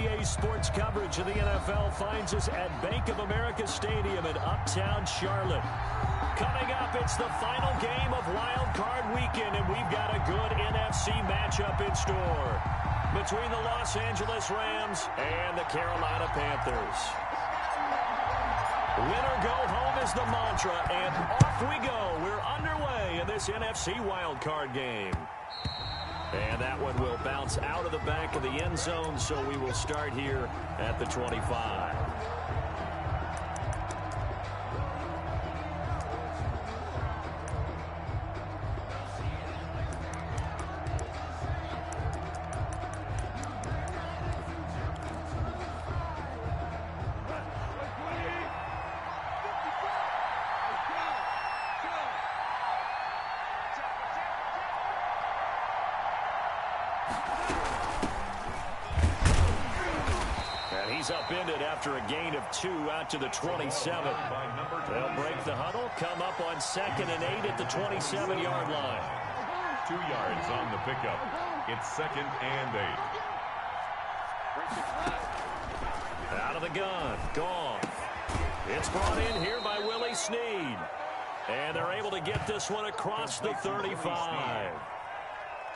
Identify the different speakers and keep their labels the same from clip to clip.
Speaker 1: EA Sports coverage of the NFL finds us at Bank of America Stadium in Uptown Charlotte. Coming up, it's the final game of Wild Card Weekend, and we've got a good NFC matchup in store between the Los Angeles Rams and the Carolina Panthers. Win or go home is the mantra, and off we go. We're underway in this NFC Wild Card game. And that one will bounce out of the back of the end zone, so we will start here at the 25. He's upended after a gain of 2 out to the 27. They'll break the huddle, come up on 2nd and 8 at the 27-yard line.
Speaker 2: 2 yards on the pickup. It's 2nd and 8.
Speaker 1: Out of the gun, gone. It's brought in here by Willie Snead. And they're able to get this one across the 35.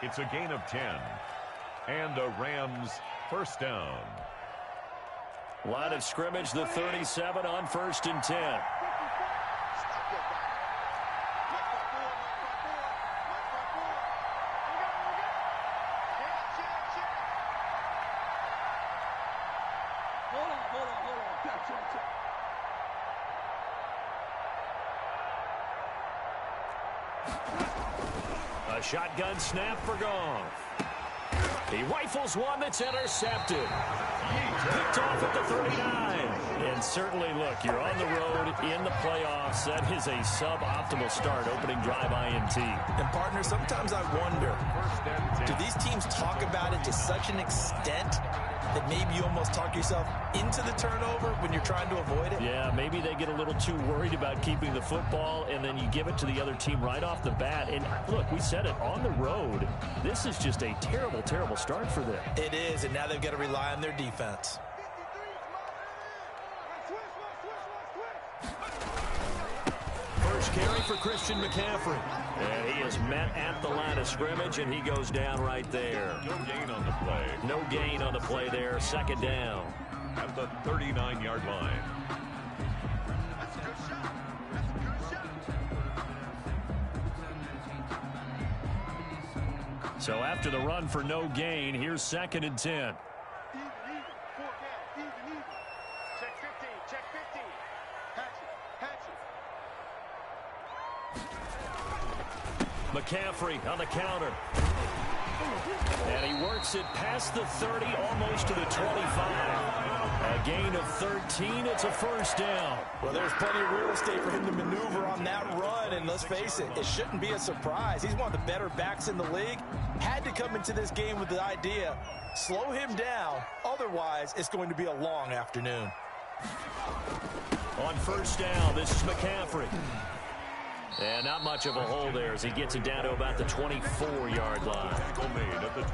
Speaker 2: It's a gain of 10. And a Rams first down.
Speaker 1: Line of scrimmage, the 37 on 1st and 10. A shotgun snap for Goff. He rifles one that's intercepted. Picked off at the 39. And certainly, look, you're on the road in the playoffs. That is a suboptimal start, opening drive INT.
Speaker 3: And, partner, sometimes I wonder, do these teams talk about it to such an extent that maybe you almost talk yourself into the turnover when you're trying to avoid it?
Speaker 1: Yeah, maybe they get a little too worried about keeping the football, and then you give it to the other team right off the bat. And, look, we said it, on the road, this is just a terrible, terrible start for them.
Speaker 3: It is, and now they've got to rely on their defense.
Speaker 1: First carry for Christian McCaffrey. And he is met at the line of scrimmage, and he goes down right there.
Speaker 2: No gain on the play.
Speaker 1: No gain on the play there. 2nd down.
Speaker 2: At the 39-yard line.
Speaker 1: So after the run for no gain, here's 2nd and 10. McCaffrey on the counter. And he works it past the 30, almost to the 25. A gain of 13. It's a first down.
Speaker 3: Well, there's plenty of real estate for him to maneuver on that run. And let's face it, it shouldn't be a surprise. He's one of the better backs in the league. Had to come into this game with the idea, slow him down. Otherwise, it's going to be a long afternoon.
Speaker 1: On first down, this is McCaffrey. And not much of a hole there as he gets it down to about the 24-yard line.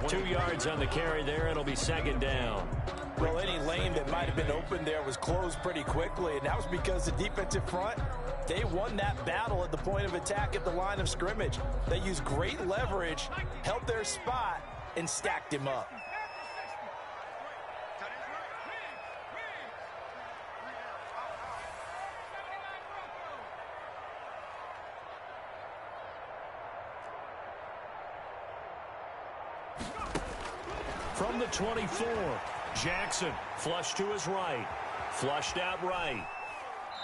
Speaker 1: 2 yards on the carry there. It'll be 2nd down.
Speaker 3: Well, any lane that might have been open there was closed pretty quickly, and that was because the defensive front, they won that battle at the point of attack at the line of scrimmage. They used great leverage, held their spot, and stacked him up.
Speaker 1: From the 24, Jackson flushed to his right, flushed out right.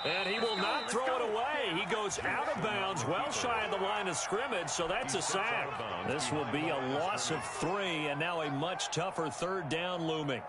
Speaker 1: And he will not throw it away. He goes out of bounds, well shy of the line of scrimmage, so that's a sack. This will be a loss of 3, and now a much tougher 3rd down looming.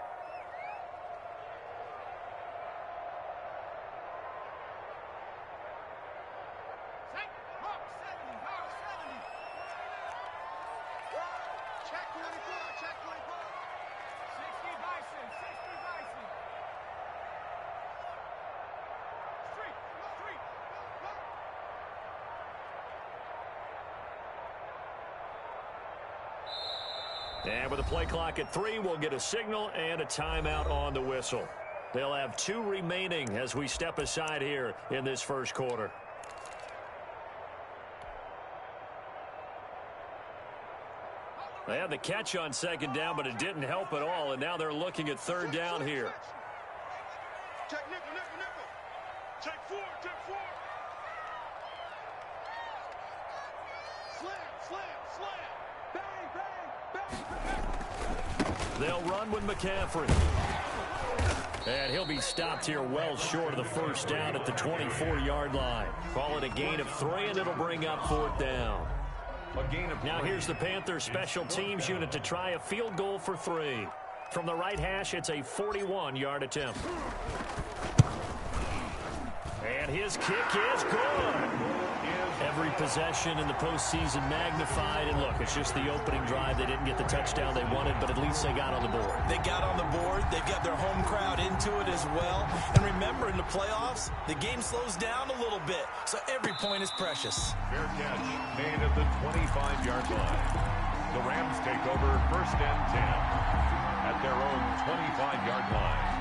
Speaker 1: And with a play clock at 3, we'll get a signal and a timeout on the whistle. They'll have 2 remaining as we step aside here in this first quarter. They had the catch on second down, but it didn't help at all, and now they're looking at third down here.
Speaker 4: Check nickel, nickel, nickel. Check 4, check 4. Slam, slam, slam. Bang, bang, bang.
Speaker 1: They'll run with McCaffrey. And he'll be stopped here well short of the first down at the 24-yard line. Call it a gain of 3, and it'll bring up fourth down. Now here's the Panthers special teams unit to try a field goal for 3. From the right hash, it's a 41-yard attempt. And his kick is good. Every possession in the postseason magnified. And look, it's just the opening drive. They didn't get the touchdown they wanted, but at least they got on the board.
Speaker 3: They got on the board. They've got their home crowd into it as well. And remember, in the playoffs, the game slows down a little bit, so every point is precious.
Speaker 2: Fair catch made at the 25-yard line. The Rams take over first and 10 at their own 25-yard line.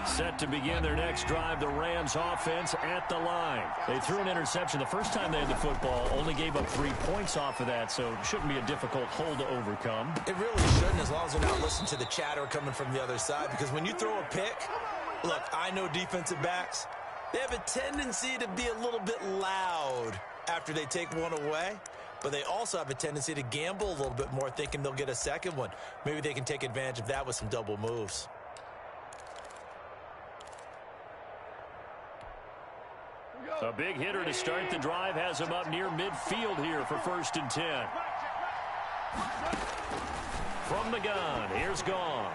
Speaker 1: Set to begin their next drive, the Rams offense at the line. They threw an interception the first time they had the football, only gave up 3 points off of that, so it shouldn't be a difficult hole to overcome.
Speaker 3: It really shouldn't, as long as they're not listening to the chatter coming from the other side, because when you throw a pick, look, I know defensive backs, they have a tendency to be a little bit loud after they take one away, but they also have a tendency to gamble a little bit more, thinking they'll get a second one. Maybe they can take advantage of that with some double moves.
Speaker 1: A big hitter to start the drive has him up near midfield here for first and 10. From the gun, here's Goff.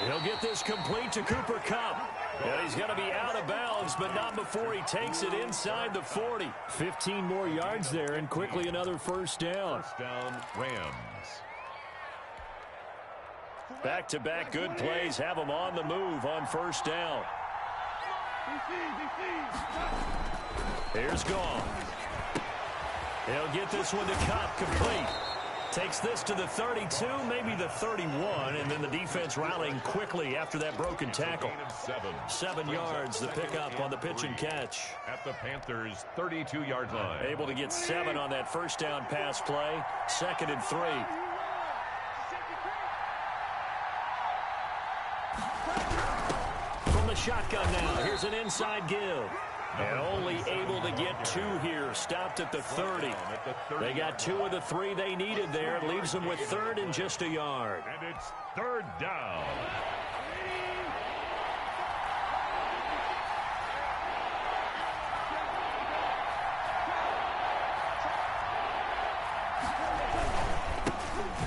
Speaker 1: He'll get this complete to Cooper Kupp. And he's going to be out of bounds, but not before he takes it inside the 40. 15 more yards there, and quickly another first down.
Speaker 2: First down, Rams.
Speaker 1: Back-to-back good plays have him on the move on first down. Here's Goff. He'll get this one to Kupp, complete. Takes this to the 32, maybe the 31, and then the defense rallying quickly after that broken tackle. 7 yards, the pickup on the pitch and catch.
Speaker 2: At the Panthers' 32-yard line.
Speaker 1: Able to get 7 on that first down pass play. 2nd and 3. From the shotgun now, here's an inside give. And only able to get 2 here, stopped at the 30. They got 2 of the 3 they needed there. It leaves them with 3rd and just a yard.
Speaker 2: And it's 3rd down.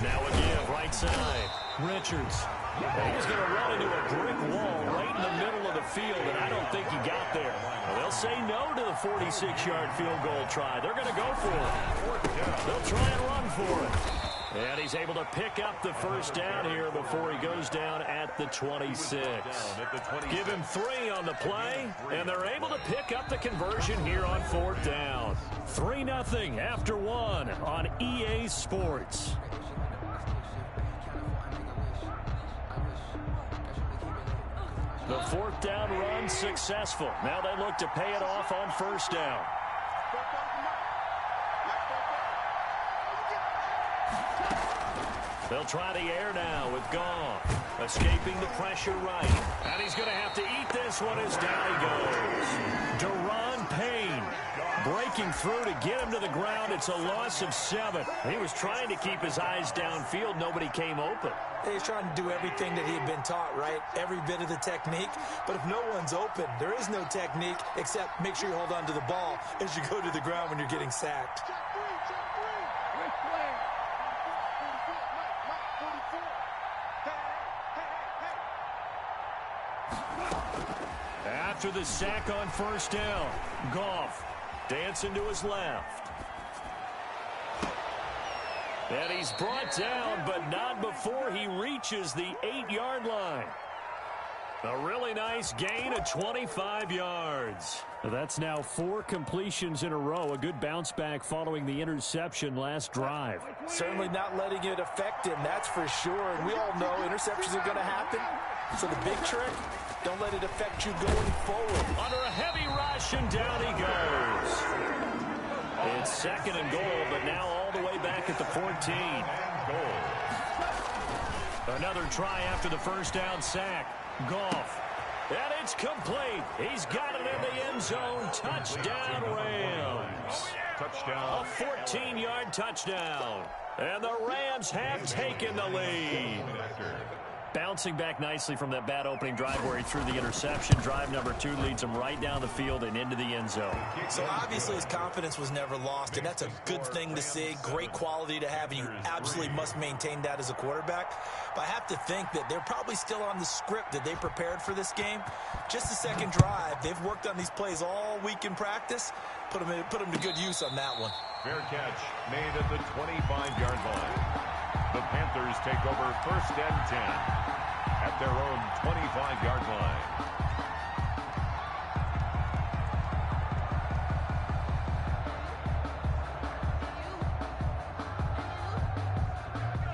Speaker 1: Now again, right side. Richards. He's going to run into a brick wall right in the middle of the field, and I don't think he got there. Well, they'll say no to the 46-yard field goal try. They're going to go for it. They'll try and run for it. And he's able to pick up the first down here before he goes down at the 26. Give him 3 on the play, and they're able to pick up the conversion here on 4th down. 3-0 after 1 on EA Sports. The 4th down run successful. Now they look to pay it off on first down. They'll try the air now with Goff. Escaping the pressure right. And he's going to have to eat this one as down he goes. Daron Payne breaking through to get him to the ground. It's a loss of 7. He was trying to keep his eyes downfield. Nobody came open.
Speaker 3: He's trying to do everything that he had been taught, right? Every bit of the technique. But if no one's open, there is no technique except make sure you hold on to the ball as you go to the ground when you're getting sacked.
Speaker 1: After the sack on first down, Goff dancing to his left. And he's brought down, but not before he reaches the 8-yard line. A really nice gain of 25 yards. That's now 4 completions in a row. A good bounce back following the interception last drive.
Speaker 3: Certainly not letting it affect him, that's for sure. And we all know interceptions are going to happen. So the big trick, don't let it affect you going forward.
Speaker 1: Under a heavy rush, and down he goes. It's 2nd and goal, but now all the way back at the 14. Another try after the first down sack. Goff. And it's complete. He's got it in the end zone. Touchdown, Rams.
Speaker 2: Touchdown.
Speaker 1: A 14-yard touchdown. And the Rams have taken the lead. Bouncing back nicely from that bad opening drive where he threw the interception. Drive number 2 leads him right down the field and into the end zone.
Speaker 3: So obviously his confidence was never lost, and that's a good thing to see. Great quality to have, and you absolutely must maintain that as a quarterback. But I have to think that they're probably still on the script that they prepared for this game. Just the second drive. They've worked on these plays all week in practice. Put them to good use on that one.
Speaker 2: Fair catch made at the 25-yard line. The Panthers take over 1st and 10 at their own 25-yard line.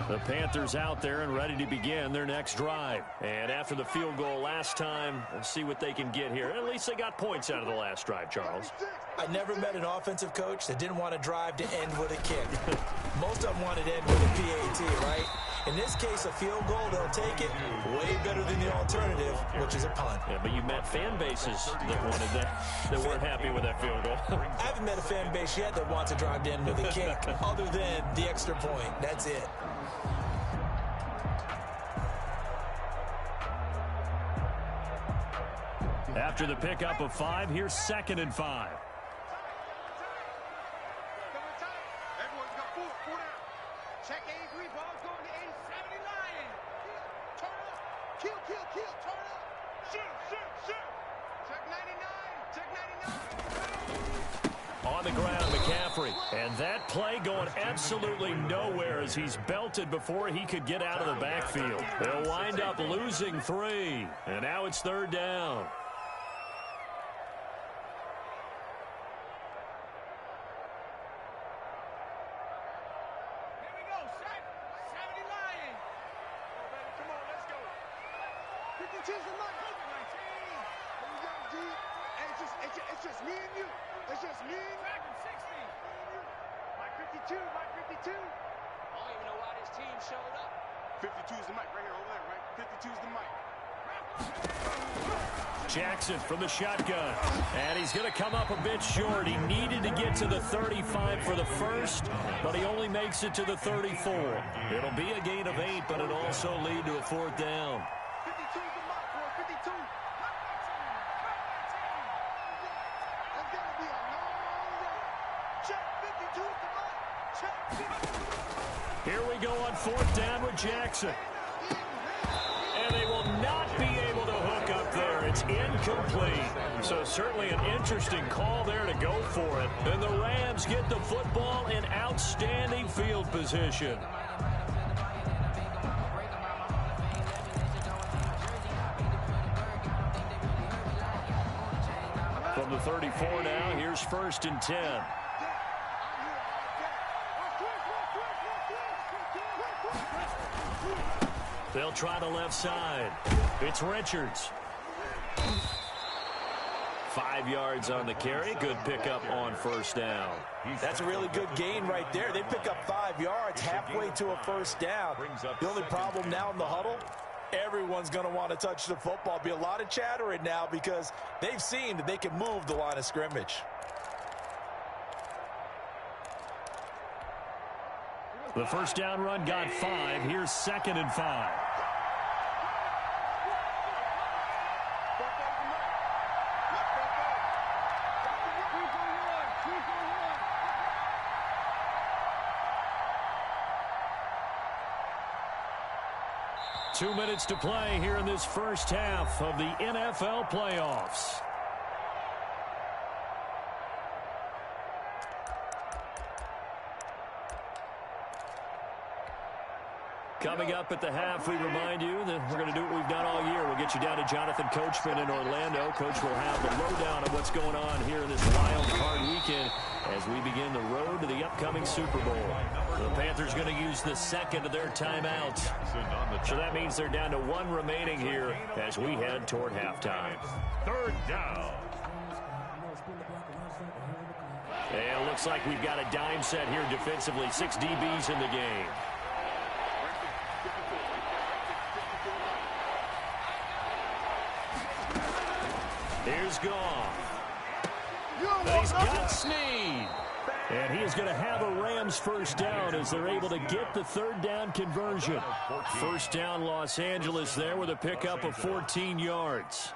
Speaker 1: The Panthers out there and ready to begin their next drive. And after the field goal last time, we'll see what they can get here. At least they got points out of the last drive, Charles.
Speaker 3: I never met an offensive coach that didn't want to drive to end with a kick. Most of them wanted to end with a PAT, right? In this case, a field goal, they'll take it. Way better than the alternative, which is a punt.
Speaker 1: Yeah, but you met fan bases that wanted that weren't happy with that field goal.
Speaker 3: I haven't met a fan base yet that wants to drive to end with a kick, other than the extra point. That's it.
Speaker 1: After the pickup of 5, here's 2nd and 5.
Speaker 4: Everyone's got 4 down. Check 83, ball's going to 870 Lion. Turn up. Kill, turn up. Shoot. Check 99, check 99.
Speaker 1: On the ground, McCaffrey. And that play going absolutely nowhere as he's belted before he could get out of the backfield. They'll wind up losing 3. And now it's 3rd down.
Speaker 4: It's just me and you. It's just me and you. 52, Mike 52. I don't even know why this team showed up. 52 is the mic right here over there, right? 52 is the mic.
Speaker 1: Jackson from the shotgun. And he's going to come up a bit short. He needed to get to the 35 for the first, but he only makes it to the 34. It'll be a gain of 8, but it'll also lead to a 4th down.
Speaker 4: 52 is the mic, boy. 52. That's got to be a long run. Check 52 is the mic. Check 52.
Speaker 1: Here we go on 4th down with Jackson. And they will not be able to hook up there. It's incomplete. So certainly an interesting call there to go for it. And the Rams get the football in outstanding field position. From the 34 now, here's 1st and 10. They'll try the left side. It's Richards. 5 yards on the carry. Good pickup on 1st down.
Speaker 3: That's a really good gain right there. They pick up 5 yards halfway to a 1st down. The only problem now in the huddle, everyone's going to want to touch the football. Be a lot of chattering now because they've seen that they can move the line of scrimmage.
Speaker 1: The 1st down run got 5. Here's 2nd and 5. Two minutes to play here in this first half of the NFL playoffs. Coming up at the half, we remind you that we're going to do what we've done all year. We'll get you down to Jonathan Coachman in Orlando. Coach will have the lowdown of what's going on here in this wild card weekend as we begin the road to the upcoming Super Bowl. The Panthers going to use the second of their timeouts. So that means they're down to one remaining here as we head toward halftime.
Speaker 2: Third down.
Speaker 1: And it looks like we've got a dime set here defensively. 6 DBs in the game. Here's Goff. But he's got Snead. And he is going to have a Rams first down as they're able to get the third down conversion. First down Los Angeles there with a pickup of 14 yards.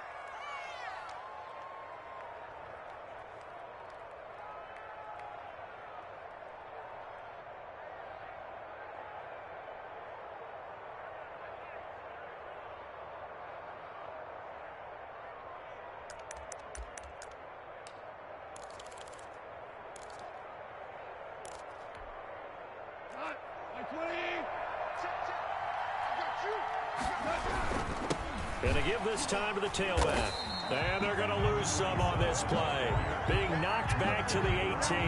Speaker 1: Going to give this time to the tailback. And they're going to lose some on this play. Being knocked back to the 18.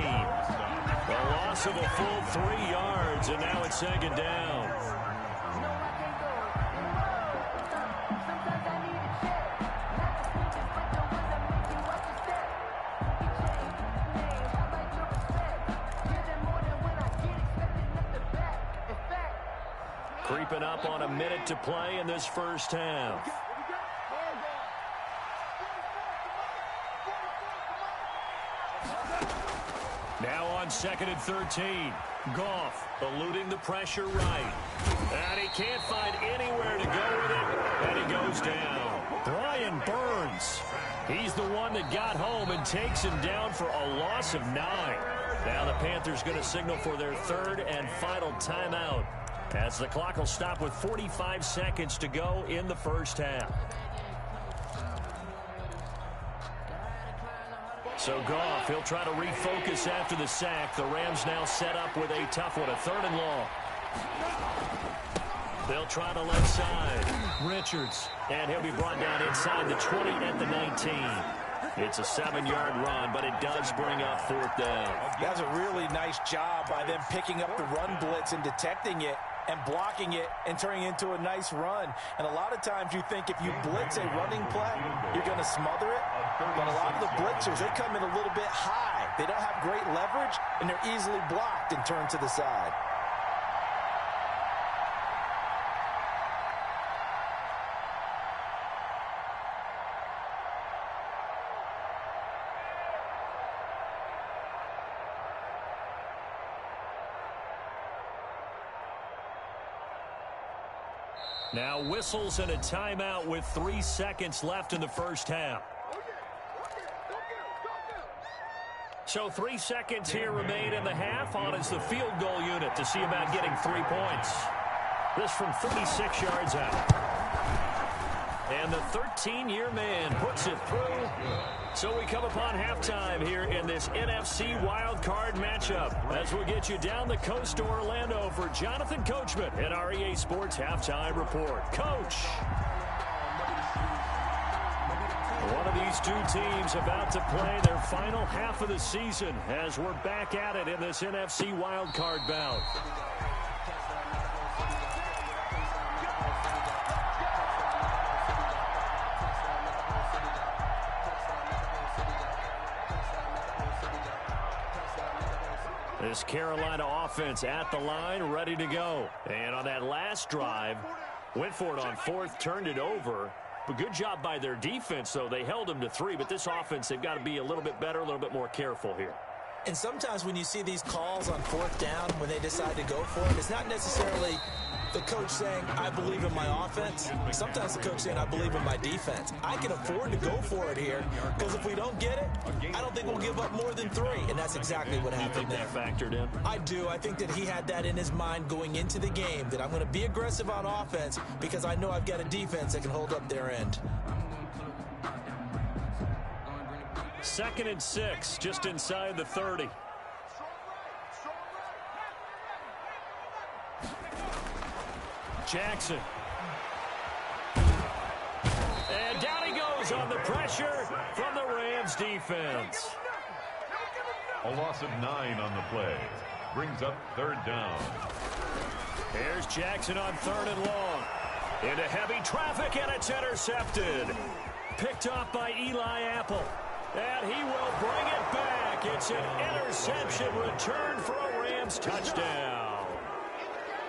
Speaker 1: A loss of a full 3 yards, and now it's second down. Creeping up on a minute to play in this first half. Now on 2nd and 13. Goff eluding the pressure right. And he can't find anywhere to go with it. And he goes down. Brian Burns. He's the one that got home and takes him down for a loss of 9. Now the Panthers going to signal for their third and final timeout, as the clock will stop with 45 seconds to go in the first half. So Goff, he'll try to refocus after the sack. The Rams now set up with a tough one, a 3rd and long. They'll try the left side. Richards, and he'll be brought down inside the 20 at the 19. It's a 7-yard run, but it does bring up 4th down.
Speaker 3: That's a really nice job by them picking up the run blitz and detecting it and blocking it and turning it into a nice run. And a lot of times you think if you blitz a running play, you're going to smother it. But a lot of the blitzers, they come in a little bit high. They don't have great leverage, and they're easily blocked and turned to the side.
Speaker 1: Now whistles and a timeout with 3 seconds left in the first half. So 3 seconds here remain in the half. On is the field goal unit to see about getting 3 points. This from 36 yards out. And the 13-year man puts it through. So we come upon halftime here in this NFC wildcard matchup as we'll get you down the coast to Orlando for Jonathan Coachman in our EA Sports Halftime Report. Coach. One of these two teams about to play their final half of the season as we're back at it in this NFC wildcard bout. This Carolina offense at the line, ready to go. And on that last drive, went for it on 4th, turned it over. But good job by their defense, though. They held them to 3, but this offense, they've got to be a little bit better, a little bit more careful here.
Speaker 3: And sometimes when you see these calls on 4th down, when they decide to go for it, it's not necessarily the coach saying, I believe in my offense. Sometimes the coach saying, I believe in my defense. I can afford to go for it here, because if we don't get it, I don't think we'll give up more than 3. And that's exactly what happened there.
Speaker 1: You think that factored in?
Speaker 3: I do. I think that he had that in his mind going into the game, that I'm going to be aggressive on offense because I know I've got a defense that can hold up their end.
Speaker 1: 2nd and 6, just inside the 30. Jackson. And down he goes on the pressure from the Rams defense.
Speaker 2: A loss of 9 on the play. Brings up 3rd down.
Speaker 1: Here's Jackson on 3rd and long. Into heavy traffic, and it's intercepted. Picked off by Eli Apple. And he will bring it back. It's an interception return for a Rams touchdown.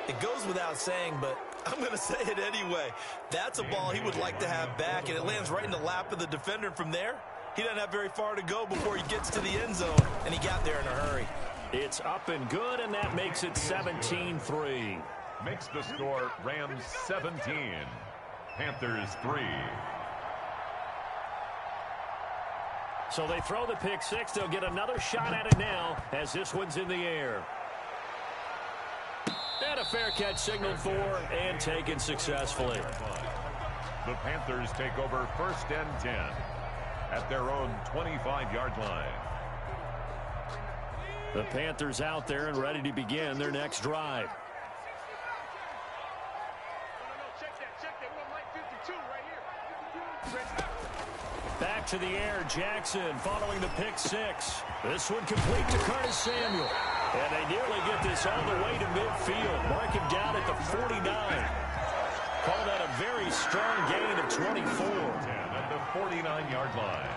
Speaker 3: It goes without saying, but I'm going to say it anyway. That's a ball he would like to have back, and it lands right in the lap of the defender. From there, he doesn't have very far to go before he gets to the end zone, and he got there in a hurry.
Speaker 1: It's up and good, and that makes it 17-3.
Speaker 2: Makes the score Rams 17, Panthers 3.
Speaker 1: So they throw the pick six. They'll get another shot at it now as this one's in the air. And a fair catch signaled for and taken successfully.
Speaker 2: The Panthers take over 1st and 10 at their own 25-yard line.
Speaker 1: The Panthers out there and ready to begin their next drive. Back to the air, Jackson following the pick six. This one complete to Curtis Samuel. And they nearly get this all the way to midfield. Mark him down at the 49. Call that a very strong gain of 24.
Speaker 2: 10 at the 49-yard line.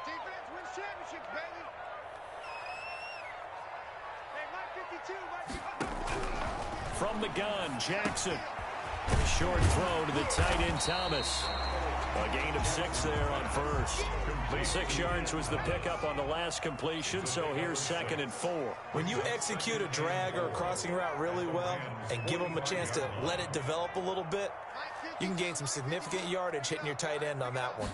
Speaker 4: Defense wins championships, baby. Hey, Mike 52,
Speaker 1: From the gun, Jackson. Short throw to the tight end, Thomas. A gain of 6 there on first. 6 yards was the pickup on the last completion, so here's 2nd and 4.
Speaker 3: When you execute a drag or a crossing route really well and give them a chance to let it develop a little bit, you can gain some significant yardage hitting your tight end on that one.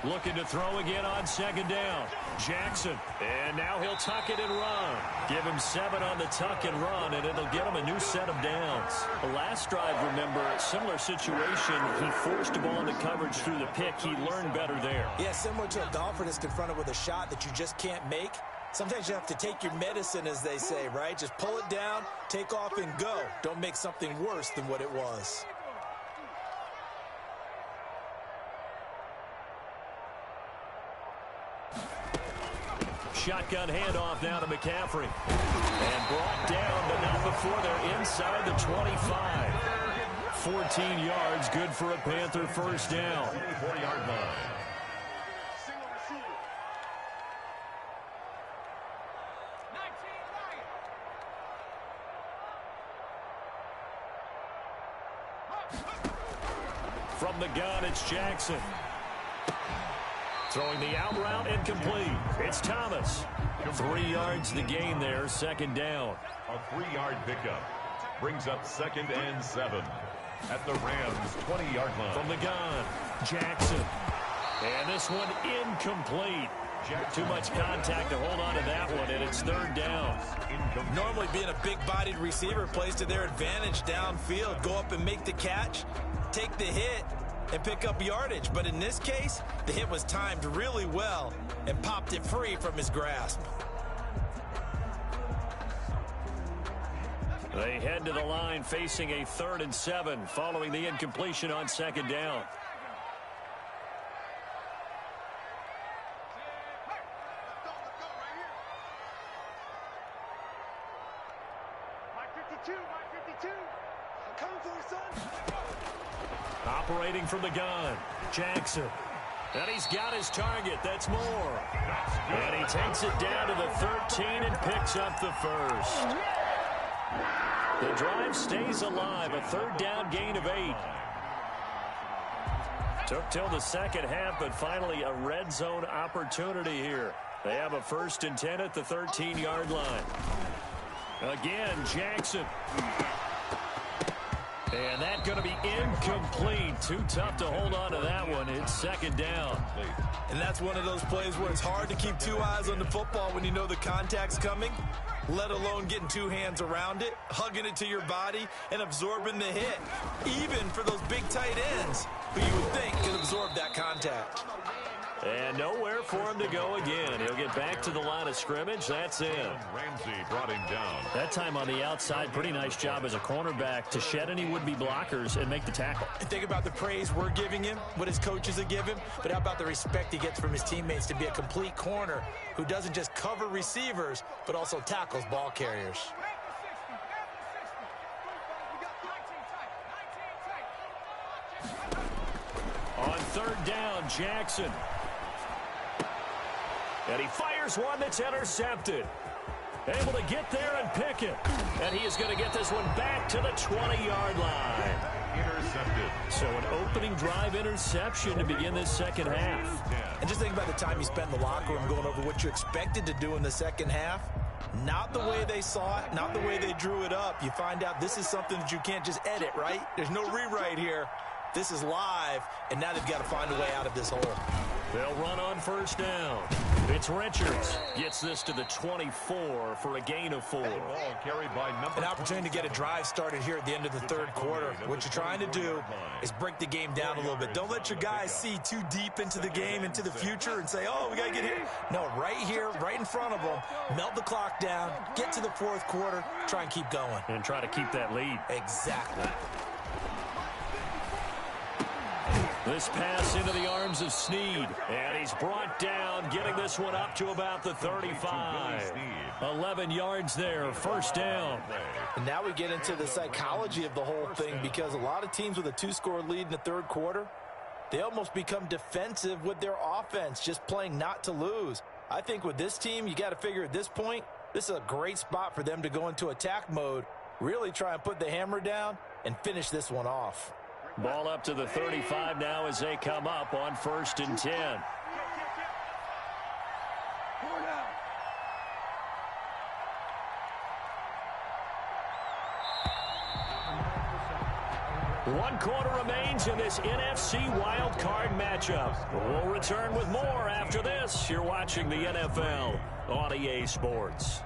Speaker 1: Looking to throw again on 2nd down. Jackson. And now he'll tuck it and run. Give him 7 on the tuck and run, and it'll get him a new set of downs. The last drive, remember, similar situation. He forced a ball into coverage through the pick. He learned better there.
Speaker 3: Yeah, similar to a golfer that's confronted with a shot that you just can't make. Sometimes you have to take your medicine, as they say, right? Just pull it down, take off, and go. Don't make something worse than what it was.
Speaker 1: Shotgun handoff now to McCaffrey. And brought down, but not before they're inside the 25. 14 yards, good for a Panther 1st down.
Speaker 2: 24-yard line.
Speaker 4: single receiver.
Speaker 1: From the gun, it's Jackson. Throwing the out route incomplete. It's Thomas. 3 yards the gain there, 2nd down.
Speaker 2: A 3-yard pickup brings up 2nd and 7 at the Rams 20-yard line.
Speaker 1: From the gun, Jackson. And this one incomplete. Too much contact to hold on to that one, and it's 3rd down.
Speaker 3: Normally being a big-bodied receiver plays to their advantage downfield. Go up and make the catch, take the hit, and pick up yardage. But in this case, the hit was timed really well and popped it free from his grasp.
Speaker 1: They head to the line facing a 3rd and 7 following the incompletion on 2nd down. Operating from the gun, Jackson. And he's got his target. That's more. And he takes it down to the 13 and picks up the 1st. The drive stays alive. A 3rd down gain of 8. Took till the 2nd half, but finally a red zone opportunity here. They have a 1st and 10 at the 13-yard line. Again, Jackson. And that's going to be incomplete. Too tough to hold on to that one. It's 2nd down.
Speaker 3: And that's one of those plays where it's hard to keep 2 eyes on the football when you know the contact's coming, let alone getting 2 hands around it, hugging it to your body, and absorbing the hit. Even for those big tight ends who you would think could absorb that contact.
Speaker 1: And nowhere for him to go again. He'll get back to the line of scrimmage. That's in.
Speaker 2: Ramsey brought him down.
Speaker 1: That time on the outside, pretty nice job as a cornerback to shed any would-be blockers and make the tackle.
Speaker 3: Think about the praise we're giving him, what his coaches have given, but how about the respect he gets from his teammates to be a complete corner who doesn't just cover receivers, but also tackles ball carriers.
Speaker 1: On third down, Jackson. And he fires one that's intercepted. Able to get there and pick it. And he is going to get this one back to the 20-yard line.
Speaker 2: Intercepted.
Speaker 1: So an opening drive interception to begin this second half.
Speaker 3: And just think about the time you spent in the locker room going over what you expected to do in the second half. Not the way they saw it, not the way they drew it up. You find out this is something that you can't just edit, right? There's no rewrite here. This is live, and now they've got to find a way out of this hole.
Speaker 1: They'll run on first down. It's Richards. Gets this to the 24 for a gain of 4.
Speaker 2: Ball carried by number
Speaker 3: An opportunity to get a drive started here at the end of the third quarter. What you're trying to do is break the game down a little bit. Don't let your guys see too deep into the game, into the future, and say, oh, we got to get here. No, right here, right in front of them, melt the clock down, get to the fourth quarter, try and keep going.
Speaker 1: And try to keep that lead.
Speaker 3: Exactly.
Speaker 1: This pass into the arms of Snead. And he's brought down, getting this one up to about the 35. 11 yards there, first down.
Speaker 3: And now we get into the psychology of the whole thing, because a lot of teams with a 2-score lead in the third quarter, they almost become defensive with their offense, just playing not to lose. I think with this team, you got to figure at this point, this is a great spot for them to go into attack mode, really try and put the hammer down and finish this one off.
Speaker 1: Ball up to the 35 now as they come up on 1st and 10. One quarter remains in this NFC Wild Card matchup. We'll return with more after this. You're watching the NFL on EA Sports.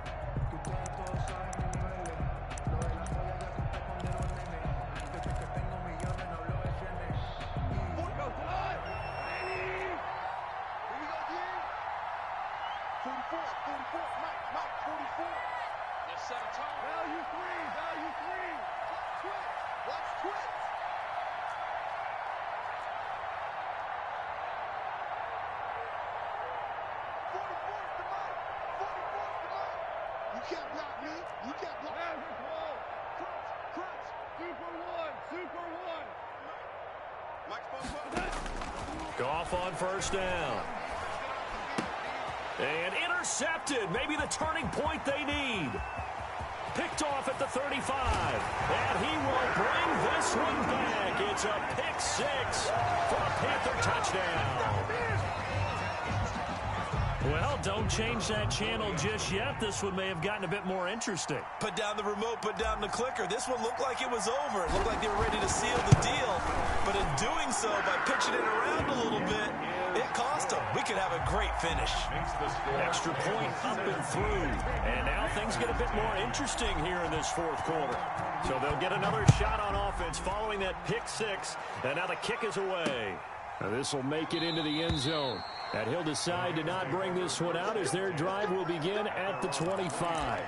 Speaker 1: Goff on first down. And intercepted. Maybe the turning point they need. Picked off at the 35. And he will bring this one back. It's a pick 6 for a Panther touchdown. Well, don't change that channel just yet. This one may have gotten a bit more interesting.
Speaker 3: Put down the remote, put down the clicker. This one looked like it was over. It looked like they were ready to seal the deal. But in doing so, by pitching it around a little bit, it cost them. We could have a great finish.
Speaker 1: Extra point up and through. And now things get a bit more interesting here in this fourth quarter. So they'll get another shot on offense following that pick 6. And now the kick is away. Now this will make it into the end zone. And he'll decide to not bring this one out as their drive will begin at the 25.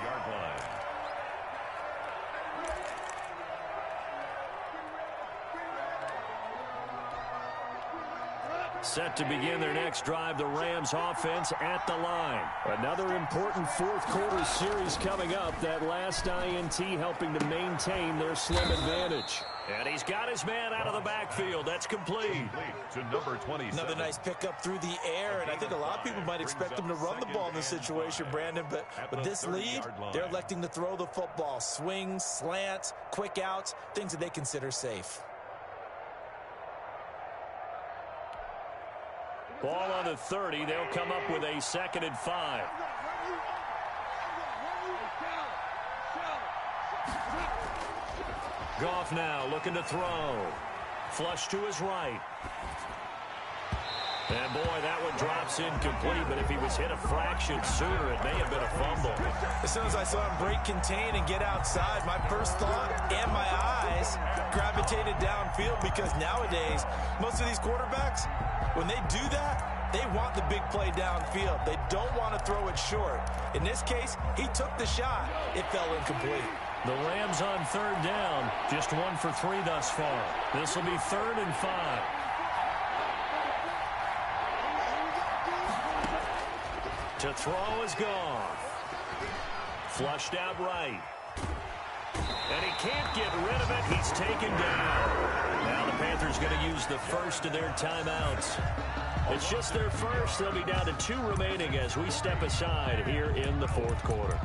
Speaker 1: Set to begin their next drive, the Rams offense at the line. Another important fourth quarter series coming up. That last INT helping to maintain their slim advantage. And he's got his man out of the backfield. That's complete.
Speaker 2: To number 27.
Speaker 3: Another nice pickup through the air, and I think a lot of people might expect him to run the ball in this situation, Brandon, but with this lead, they're electing to throw the football. Swings, slants, quick outs, things that they consider safe.
Speaker 1: Ball on the 30. They'll come up with a 2nd and 5. Goff now looking to throw. Flush to his right. And, boy, that one drops incomplete, but if he was hit a fraction sooner, it may have been a fumble.
Speaker 3: As soon as I saw him break contain and get outside, my first thought and my eyes gravitated downfield, because nowadays, most of these quarterbacks, when they do that, they want the big play downfield. They don't want to throw it short. In this case, he took the shot. It fell incomplete.
Speaker 1: The Rams on third down, just 1 for 3 thus far. This will be 3rd and 5. To throw is gone. Flushed out right. And he can't get rid of it. He's taken down. Now the Panthers going to use the first of their timeouts. It's just their first. They'll be down to 2 remaining as we step aside here in the 4th quarter.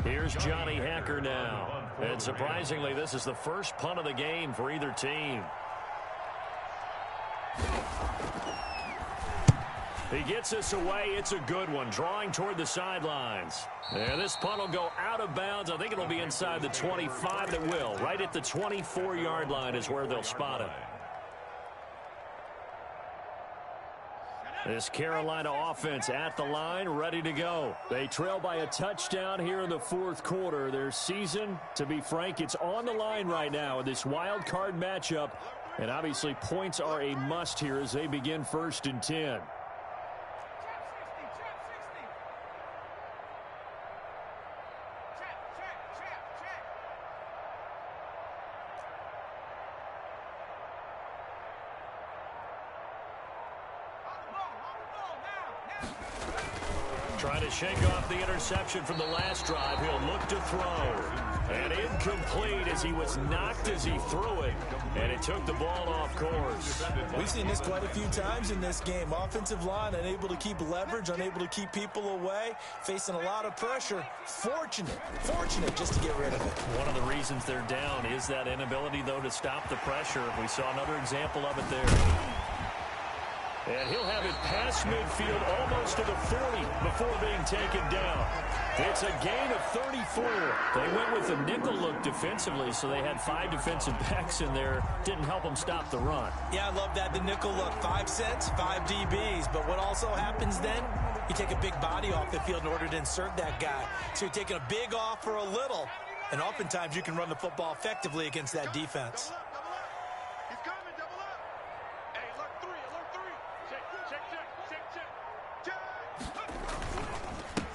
Speaker 1: Here's Johnny Hacker now. And surprisingly, this is the first punt of the game for either team. He gets us away. It's a good one. Drawing toward the sidelines. And this punt will go out of bounds. I think it'll be inside the 25. That will. Right at the 24-yard line is where they'll spot it. This Carolina offense at the line, ready to go. They trail by a touchdown here in the 4th quarter. Their season, to be frank, it's on the line right now in this wild card matchup. And obviously points are a must here as they begin 1st and 10. Trying to shake off the interception from the last drive. He'll look to throw. And incomplete as he was knocked as he threw it. And it took the ball off course.
Speaker 3: We've seen this quite a few times in this game. Offensive line unable to keep leverage, unable to keep people away, facing a lot of pressure. Fortunate just to get rid of it.
Speaker 1: One of the reasons they're down is that inability, though, to stop the pressure. We saw another example of it there. And he'll have it past midfield, almost to the 40 before being taken down. It's a gain of 34. They went with the nickel look defensively, so they had 5 defensive backs in there. Didn't help them stop the run.
Speaker 3: Yeah, I love that, the nickel look. 5 cents, 5 DBs. But what also happens then, you take a big body off the field in order to insert that guy. So you're taking a big off for a little. And oftentimes you can run the football effectively against that defense.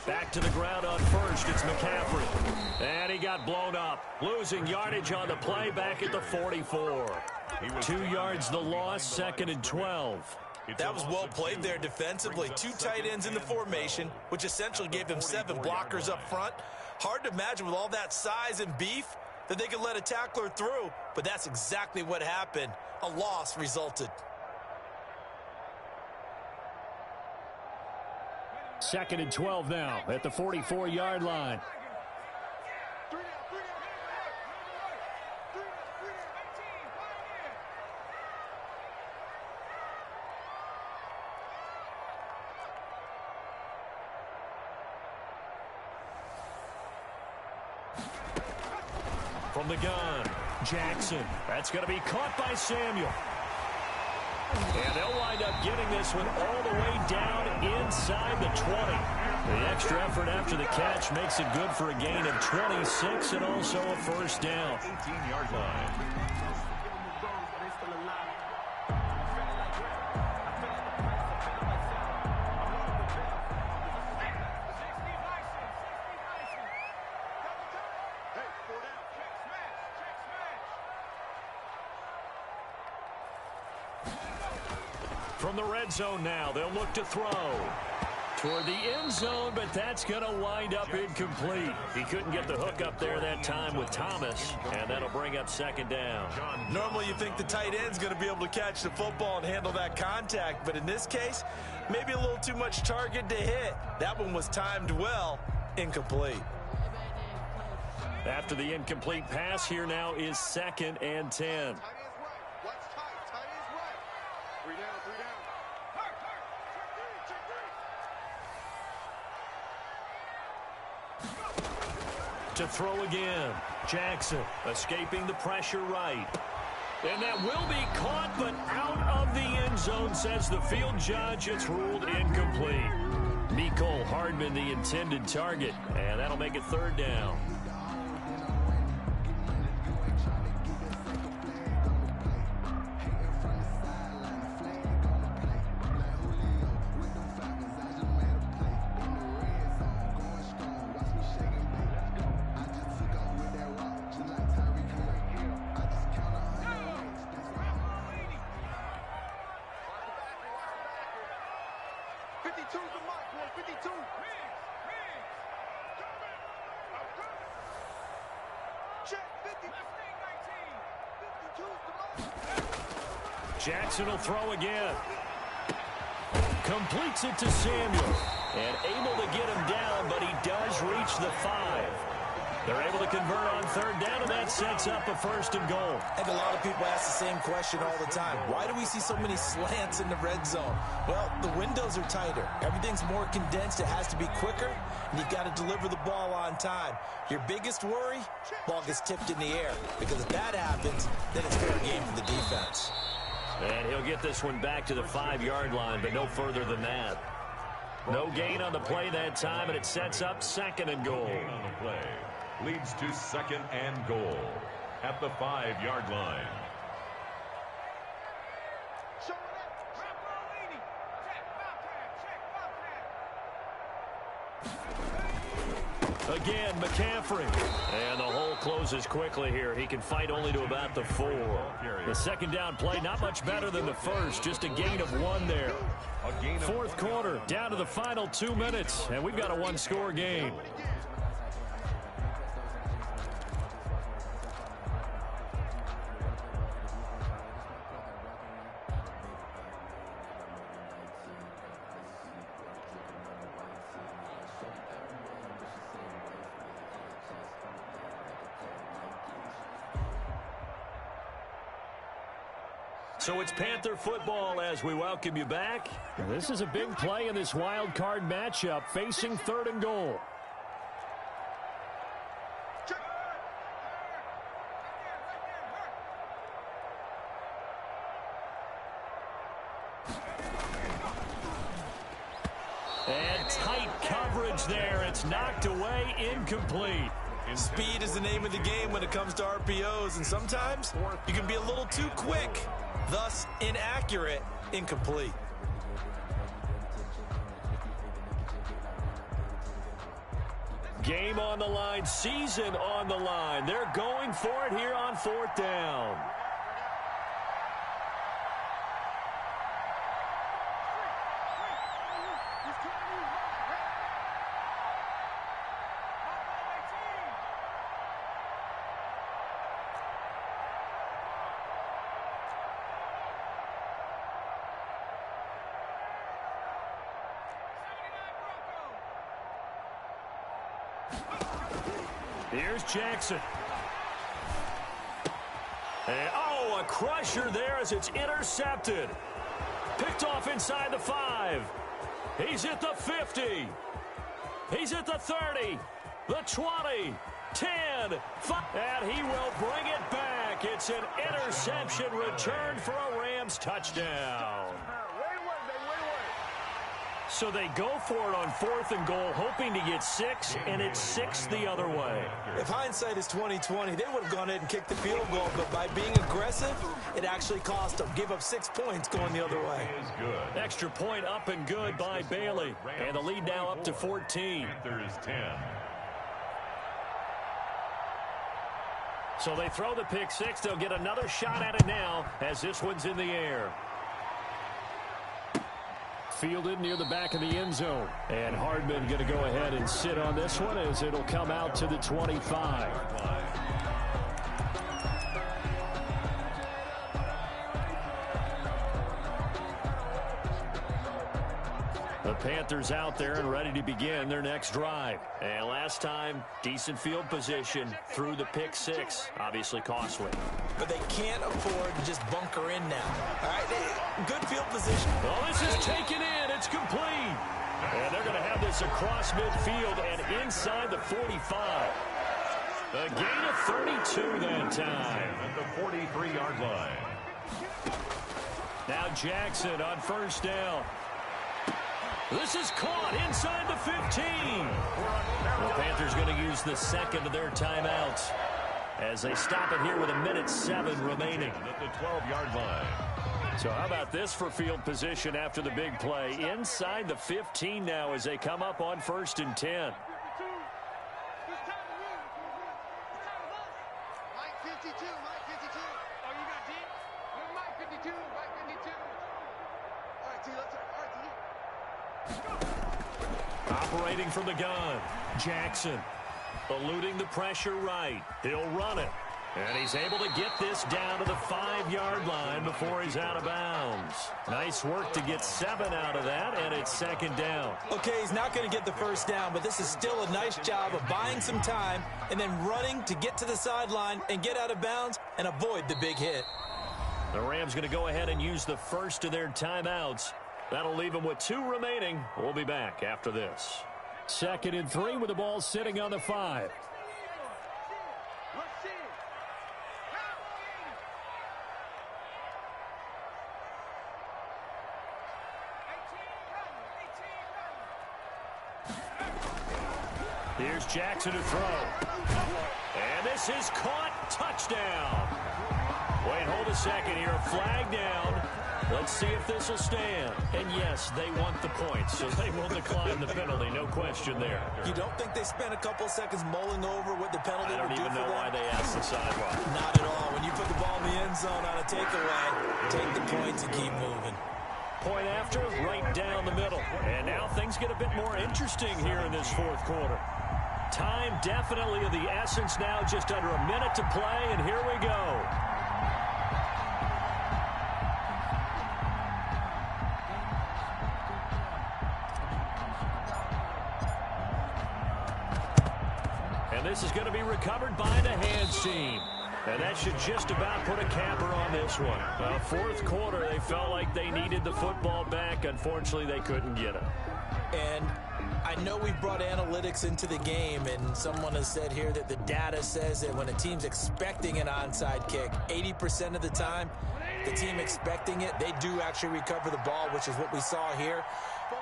Speaker 1: Back to the ground on first. It's McCaffrey. And he got blown up. Losing yardage on the play back at the 44. 2 yards the loss, 2nd and 12.
Speaker 3: That was well played there defensively. 2 tight ends in the formation, which essentially gave them 7 blockers up front. Hard to imagine with all that size and beef that they could let a tackler through, but that's exactly what happened. A loss resulted.
Speaker 1: 2nd and 12 now at the 44-yard line. From the gun, Jackson. That's going to be caught by Samuel. And they'll wind up getting this one all the way down inside the 20. The extra effort after the catch makes it good for a gain of 26 and also a first down.
Speaker 2: 18-yard line.
Speaker 1: From the red zone now, they'll look to throw toward the end zone, but that's going to wind up incomplete. He couldn't get the hook up there that time with Thomas, and that'll bring up 2nd down.
Speaker 3: Normally you think the tight end's going to be able to catch the football and handle that contact, but in this case, maybe a little too much target to hit. That one was timed well, incomplete.
Speaker 1: After the incomplete pass, here now is 2nd and 10. to throw again. Jackson escaping the pressure right. And that will be caught, but out of the end zone, says the field judge. It's ruled incomplete. Mecole Hardman, the intended target, and that'll make it third down. Jackson will throw again. Completes it to Samuel. And able to get him down, but he does reach the 5. They're able to convert on third down, and that sets up a first and goal.
Speaker 3: I think a lot of people ask the same question all the time. Why do we see so many slants in the red zone? Well, the windows are tighter. Everything's more condensed. It has to be quicker, and you've got to deliver the ball on time. Your biggest worry, ball gets tipped in the air. Because if that happens, then it's fair game for the defense.
Speaker 1: And he'll get this one back to the 5-yard line, but no further than that. No gain on the play that time, and it sets up second and goal.
Speaker 2: Gain on the play leads to second and goal at the 5-yard line.
Speaker 1: Again, McCaffrey. And the hole closes quickly here. He can fight only to about the 4. The second down play, not much better than the first. Just a gain of 1 there. Fourth quarter, down to the final 2 minutes. And we've got a 1-score game. So it's Panther football as we welcome you back. This is a big play in this wild card matchup, facing third and goal. And tight coverage there. It's knocked away, incomplete.
Speaker 3: Speed is the name of the game when it comes to RPOs, and sometimes you can be a little too quick, thus inaccurate, incomplete.
Speaker 1: Game on the line, season on the line. They're going for it here on fourth down. Here's Jackson. And, a crusher there as it's intercepted. Picked off inside the 5. He's at the 50. He's at the 30. The 20. 10. 5. And he will bring it back. It's an interception return for a Rams touchdown. So they go for it on fourth and goal, hoping to get 6, and it's 6 the other way.
Speaker 3: If hindsight is 20/20, they would have gone ahead and kicked the field goal, but by being aggressive, it actually cost them. Gave up 6 points going the other way.
Speaker 1: Extra point up and good by Bailey, and the lead now up to 14.
Speaker 2: Panthers 10.
Speaker 1: So they throw the pick 6. They'll get another shot at it now as this one's in the air. Fielded near the back of the end zone. And Hardman going to go ahead and sit on this one as it'll come out to the 25. The Panthers out there and ready to begin their next drive. And last time, decent field position through the pick 6. Obviously costly.
Speaker 3: But they can't afford to just bunker in now. All right, good field position.
Speaker 1: Well, this is taken in. It's complete. And they're going to have this across midfield and inside the 45. A gain of 32 that time.
Speaker 2: At the 43-yard line.
Speaker 1: Now Jackson on first down. This is caught inside the 15. The Panthers going to use the second of their timeouts as they stop it here with 1:07 remaining.
Speaker 2: At the 12-yard line.
Speaker 1: So how about this for field position after the big play? Inside the 15 now as they come up on 1st and 10. Operating from the gun, Jackson eluding the pressure right. He'll run it. And he's able to get this down to the 5-yard line before he's out of bounds. Nice work to get 7 out of that, and it's 2nd down.
Speaker 3: Okay, he's not going to get the first down, but this is still a nice job of buying some time and then running to get to the sideline and get out of bounds and avoid the big hit.
Speaker 1: The Rams going to go ahead and use the first of their timeouts. That'll leave them with 2 remaining. We'll be back after this. 2nd and 3 with the ball sitting on the 5. Here's Jackson to throw. And this is caught. Touchdown. Wait, hold a second here. Flag down. Let's see if this will stand. And yes, they want the points, so they will decline the penalty. No question there.
Speaker 3: You don't think they spent a couple seconds mulling over what the penalty would do for them?
Speaker 1: I don't even know why they asked the sideline.
Speaker 3: Not at all. When you put the ball in the end zone on a takeaway, take the points and keep moving.
Speaker 1: Point after, right down the middle. And now things get a bit more interesting here in this 4th quarter. Time definitely of the essence now, just under a minute to play, and here we go. And this is going to be recovered by the hands team. And that should just about put a capper on this one. 4th quarter, they felt like they needed the football back. Unfortunately, they couldn't get it.
Speaker 3: And I know we've brought analytics into the game, and someone has said here that the data says that when a team's expecting an onside kick, 80% of the time, the team expecting it, they do actually recover the ball, which is what we saw here.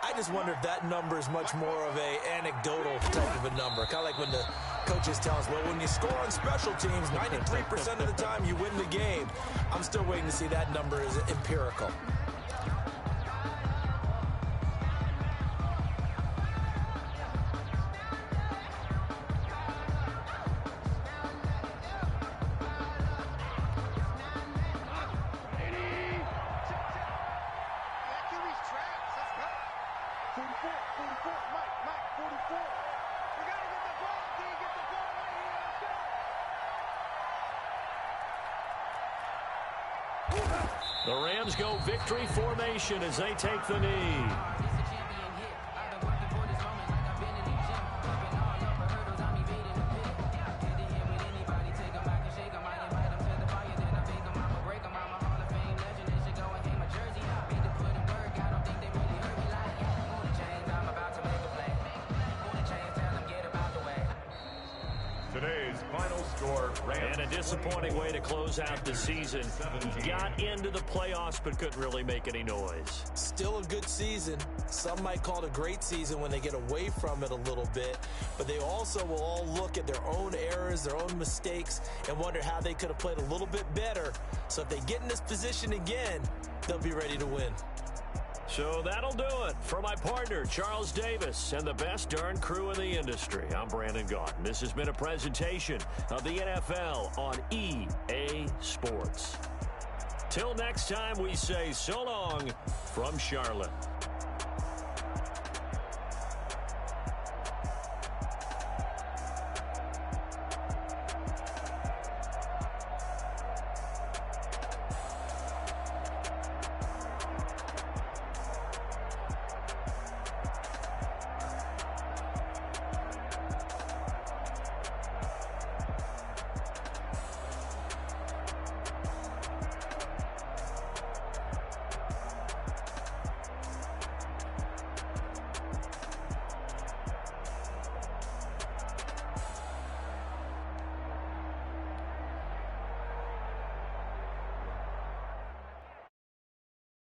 Speaker 3: I just wonder if that number is much more of a anecdotal type of a number. Kind of like when the coaches tell us, well, when you score on special teams, 93% of the time you win the game. I'm still waiting to see that number is empirical.
Speaker 1: The Rams go victory formation as they take the knee.
Speaker 2: Today's final score, Rams.
Speaker 1: And a disappointing way to close out the season. Got into the playoffs but couldn't really make any noise.
Speaker 3: Still a good season. Some might call it a great season when they get away from it a little bit. But they also will all look at their own errors, their own mistakes, and wonder how they could have played a little bit better. So if they get in this position again, they'll be ready to win.
Speaker 1: So that'll do it. For my partner, Charles Davis, and the best darn crew in the industry, I'm Brandon Gaudin. This has been a presentation of the NFL on EA Sports. Till next time, we say so long from Charlotte.